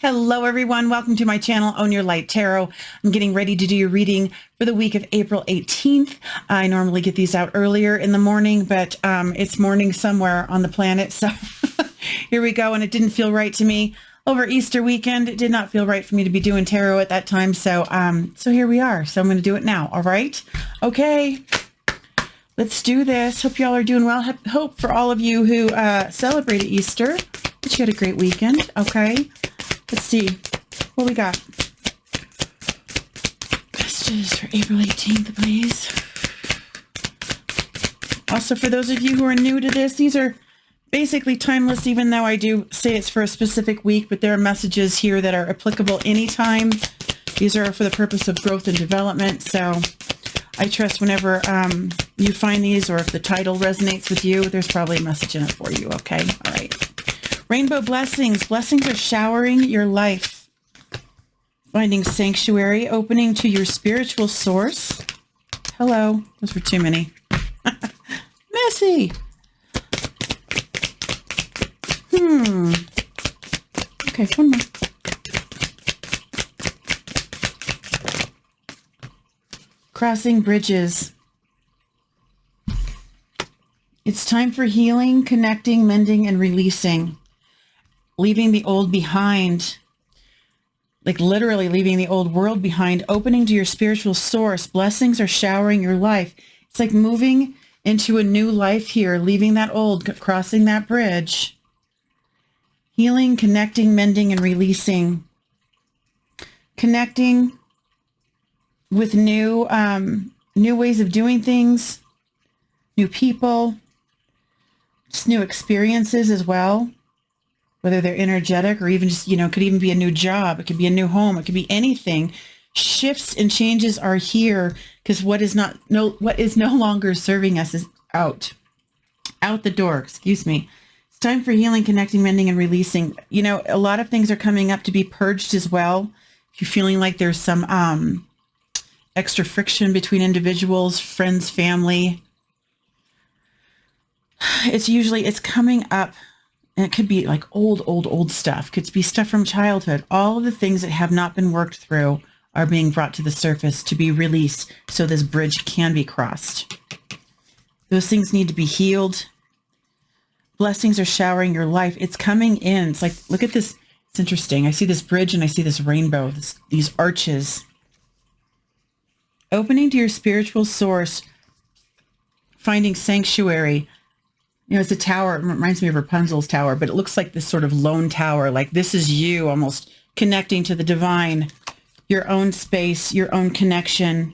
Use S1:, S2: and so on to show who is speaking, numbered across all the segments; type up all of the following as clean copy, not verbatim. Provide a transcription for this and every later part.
S1: Hello, everyone. Welcome to my channel, Own Your Light Tarot. I'm getting ready to do your reading for the week of April 18th. I normally get these out earlier in the morning, but it's morning somewhere on the planet. So here we go. And it didn't feel right to me over Easter weekend. It did not feel right for me to be doing tarot at that time. So here we are. So I'm going to do it now. All right. Okay. Let's do this. Hope y'all are doing well. Hope for all of you who celebrated Easter that you had a great weekend. Okay. Let's see what we got. Messages for April 18th, please. Also, for those of you who are new to this, these are basically timeless, even though I do say it's for a specific week, but there are messages here that are applicable anytime. These are for the purpose of growth and development. So I trust whenever you find these, or if the title resonates with you, there's probably a message in it for you. Okay. All right. Rainbow blessings. Blessings are showering your life. Finding sanctuary, opening to your spiritual source. Hello. Those were too many. Messy. Okay, one more. Crossing bridges. It's time for healing, connecting, mending, and releasing. Leaving the old behind, like literally leaving the old world behind, opening to your spiritual source. Blessings are showering your life. It's like moving into a new life here, leaving that old, crossing that bridge. Healing, connecting, mending, and releasing. Connecting with new ways of doing things, new people, just new experiences as well. Whether they're energetic or even just, it could even be a new job. It could be a new home. It could be anything. Shifts and changes are here because what is no longer serving us is out the door. Excuse me. It's time for healing, connecting, mending, and releasing. A lot of things are coming up to be purged as well. If you're feeling like there's some extra friction between individuals, friends, family, it's coming up. And it could be like old stuff. Could be stuff from childhood. All of the things that have not been worked through are being brought to the surface to be released so this bridge can be crossed. Those things need to be healed. Blessings are showering your life. It's coming in. It's like, look at this. It's interesting. I see this bridge and I see this rainbow, these arches. Opening to your spiritual source, finding sanctuary. It's a tower. It reminds me of Rapunzel's tower, but it looks like this sort of lone tower. Like this is you almost connecting to the divine, your own space, your own connection.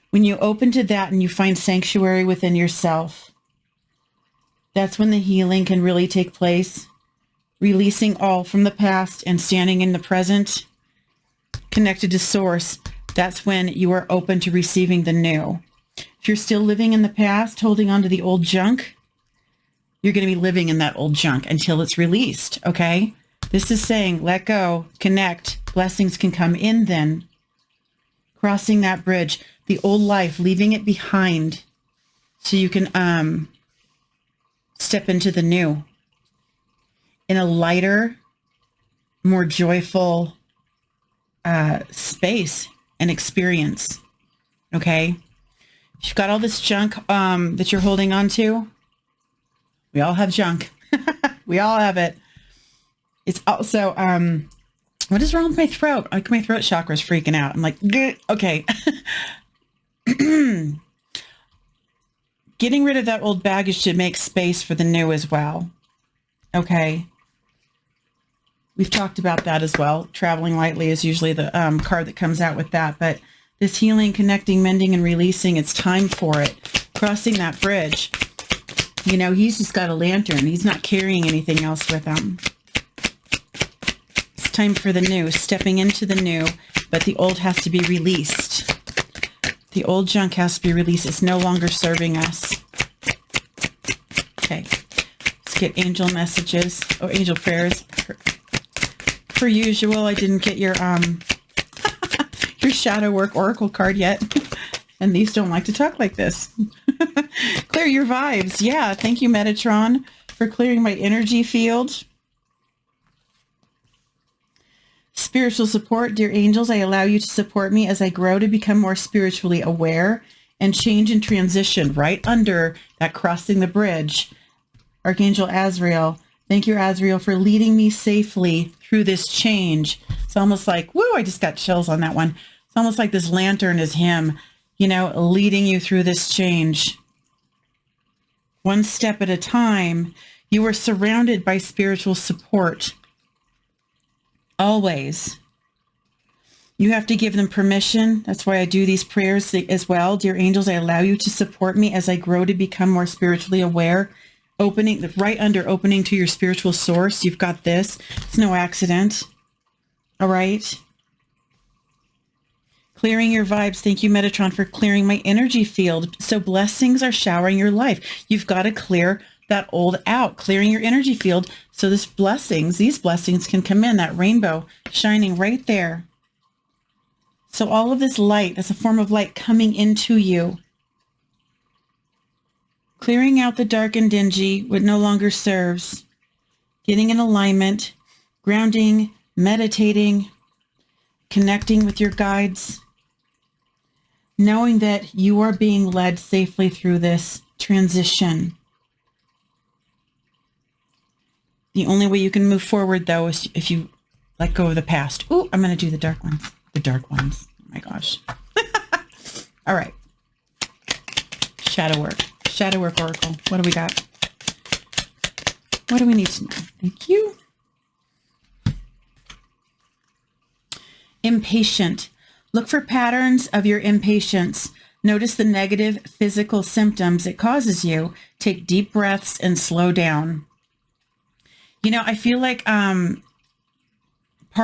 S1: When you open to that and you find sanctuary within yourself, that's when the healing can really take place. Releasing all from the past and standing in the present, connected to source. That's when you are open to receiving the new. If you're still living in the past, holding on to the old junk, you're going to be living in that old junk until it's released, okay? This is saying, let go, connect. Blessings can come in then. Crossing that bridge, the old life, leaving it behind so you can step into the new in a lighter, more joyful space and experience, okay? You've got all this junk that you're holding on to. We all have junk. We all have it. It's also, what is wrong with my throat? Like my throat chakra is freaking out. I'm like, okay. Getting rid of that old baggage to make space for the new as well. Okay. We've talked about that as well. Traveling lightly is usually the card that comes out with that. But this healing, connecting, mending, and releasing, it's time for it. Crossing that bridge. He's just got a lantern. He's not carrying anything else with him. It's time for the new, stepping into the new, but the old has to be released. The old junk has to be released. It's no longer serving us. Okay. Let's get angel messages or angel prayers. Per usual, I didn't get your shadow work oracle card yet. And these don't like to talk like this. Clear your vibes. Yeah, thank you, Metatron, for clearing my energy field. Spiritual support, dear angels, I allow you to support me as I grow to become more spiritually aware and change and transition right under that crossing the bridge. Archangel Azrael, thank you, Azrael, for leading me safely through this change. It's almost like, woo, I just got chills on that one. It's almost like this lantern is him, you know, leading you through this change. One step at a time. You are surrounded by spiritual support. Always. You have to give them permission. That's why I do these prayers as well. Dear angels, I allow you to support me as I grow to become more spiritually aware. Opening, right under opening to your spiritual source. You've got this. It's no accident. All right. Clearing your vibes. Thank you, Metatron, for clearing my energy field. So blessings are showering your life. You've got to clear that old out, clearing your energy field. So these blessings can come in, that rainbow shining right there. So all of this light, that's a form of light coming into you. Clearing out the dark and dingy, what no longer serves. Getting in alignment, grounding, meditating, connecting with your guides. Knowing that you are being led safely through this transition. The only way you can move forward, though, is if you let go of the past. Ooh, I'm going to do the dark ones. The dark ones. Oh, my gosh. All right. Shadow work. Shadow work oracle. What do we got? What do we need to know? Thank you. Impatient. Look for patterns of your impatience. Notice the negative physical symptoms it causes you. Take deep breaths and slow down. You know, I feel like part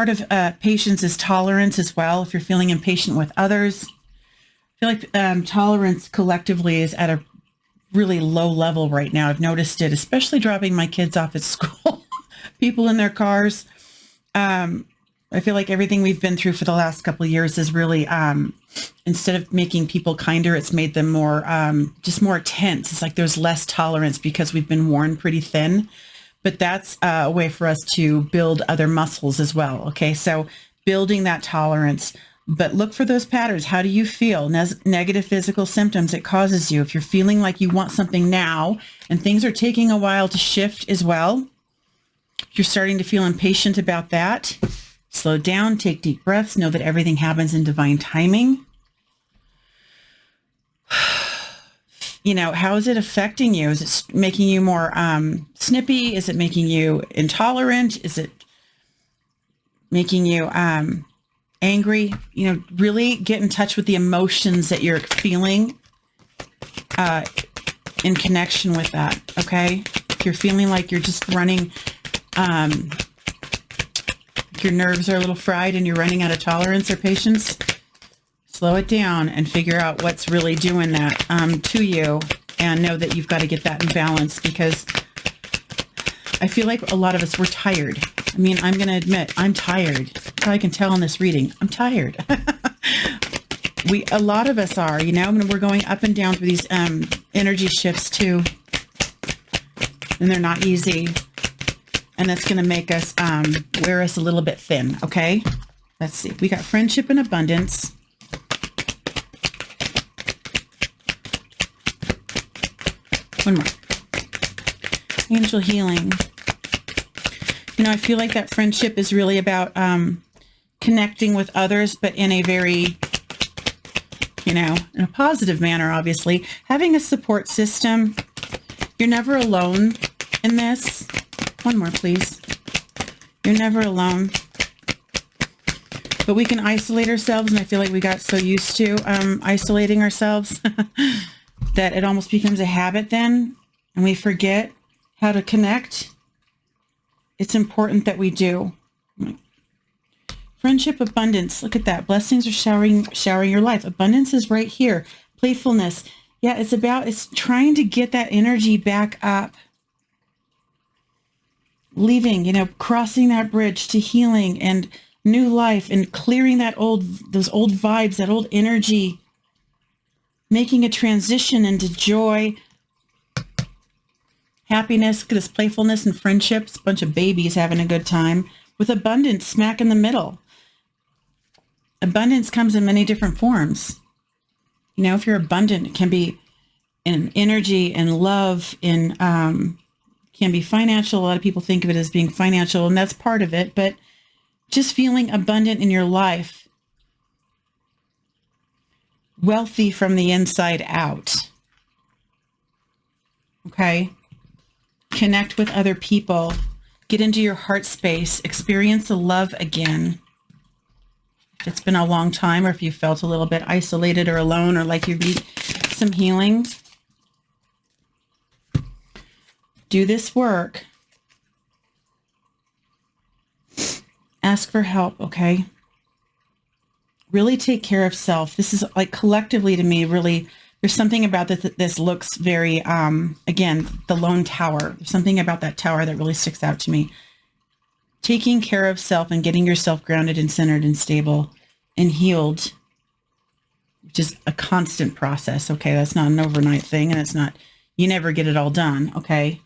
S1: of patience is tolerance as well. If you're feeling impatient with others, I feel like tolerance collectively is at a really low level right now. I've noticed it, especially dropping my kids off at school, people in their cars. I feel like everything we've been through for the last couple of years is really, instead of making people kinder, it's made them more, just more tense. It's like there's less tolerance because we've been worn pretty thin. But that's a way for us to build other muscles as well. Okay, so building that tolerance. But look for those patterns. How do you feel? Negative physical symptoms it causes you. If you're feeling like you want something now and things are taking a while to shift as well, if you're starting to feel impatient about that, slow down, take deep breaths, know that everything happens in divine timing. You know, how is it affecting you? Is it making you more snippy? Is it making you intolerant? Is it making you angry? You know, really get in touch with the emotions that you're feeling in connection with that, okay? If you're feeling like you're just running, your nerves are a little fried and you're running out of tolerance or patience, slow it down and figure out what's really doing that to you, and know that you've got to get that in balance, because I feel like a lot of us, we're tired. I mean, I'm going to admit, I'm tired. That's how I can tell in this reading. I'm tired. A lot of us are, you know, and we're going up and down through these energy shifts too. And they're not easy. And that's going to make us, wear us a little bit thin. Okay. Let's see. We got friendship and abundance. One more. Angel healing. You know, I feel like that friendship is really about connecting with others, but in a very, you know, in a positive manner, obviously. Having a support system. You're never alone in this. One more, please. You're never alone. But we can isolate ourselves, and I feel like we got so used to isolating ourselves that it almost becomes a habit then, and we forget how to connect. It's important that we do. Friendship, abundance. Look at that. Blessings are showering your life. Abundance is right here. Playfulness. Yeah, it's trying to get that energy back up. Leaving, you know, crossing that bridge to healing and new life, and clearing those old vibes, that old energy, making a transition into joy, happiness. Look at this, playfulness and friendships. A bunch of babies having a good time with abundance smack in the middle. abundance comes in many different forms. You know, if you're abundant, it can be in energy and love, in can be financial. A lot of people think of it as being financial, and that's part of it, but just feeling abundant in your life, wealthy from the inside out. Okay? Connect with other people. Get into your heart space. Experience the love again. If it's been a long time, or if you felt a little bit isolated or alone, or like you need some healing, do this work. Ask for help, okay? Really take care of self. This is like collectively to me, really, there's something about this looks very, again, the lone tower. There's something about that tower that really sticks out to me. Taking care of self and getting yourself grounded and centered and stable and healed, which is a constant process, okay? That's not an overnight thing, and it's not, you never get it all done, okay?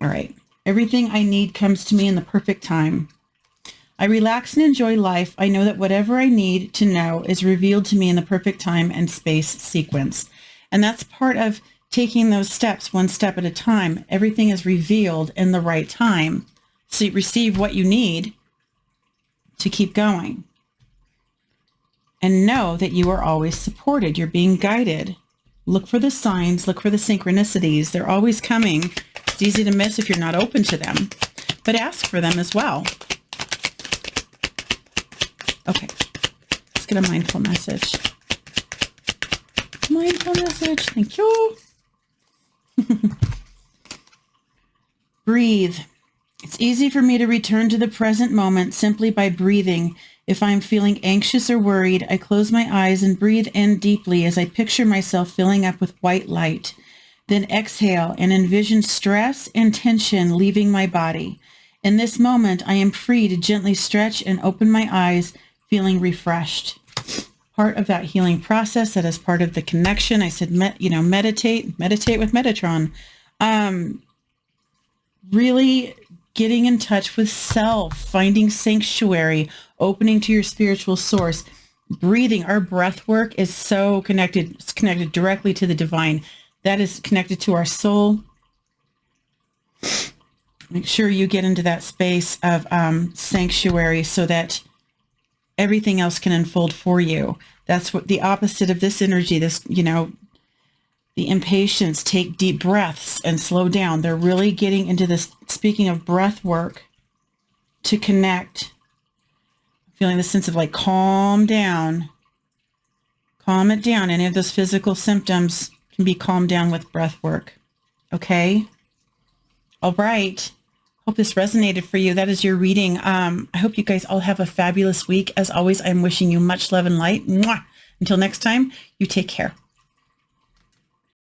S1: All right. Everything I need comes to me in the perfect time. I relax and enjoy life. I know that whatever I need to know is revealed to me in the perfect time and space sequence. And that's part of taking those steps, one step at a time. Everything is revealed in the right time. So you receive what you need to keep going. And know that you are always supported. You're being guided. Look for the signs. Look for the synchronicities. They're always coming. It's easy to miss if you're not open to them. But ask for them as well. Okay, let's get a mindful message. Mindful message, thank you. Breathe. It's easy for me to return to the present moment simply by breathing. If I'm feeling anxious or worried, I close my eyes and breathe in deeply as I picture myself filling up with white light. Then exhale and envision stress and tension leaving my body. In this moment, I am free to gently stretch and open my eyes, feeling refreshed. Part of that healing process, that is part of the connection. I said, meditate with Metatron. Really getting in touch with self, finding sanctuary, opening to your spiritual source, breathing. Our breath work is so connected. It's connected directly to the divine. That is connected to our soul. Make sure you get into that space of sanctuary so that everything else can unfold for you. That's what the opposite of this energy, this, the impatience. Take deep breaths and slow down. They're really getting into this, speaking of breath work, to connect. Feeling the sense of like, calm down. Calm it down. Any of those physical symptoms can be calmed down with breath work. Okay? All right. Hope this resonated for you. That is your reading. I hope you guys all have a fabulous week. As always, I'm wishing you much love and light. Mwah! Until next time, you take care.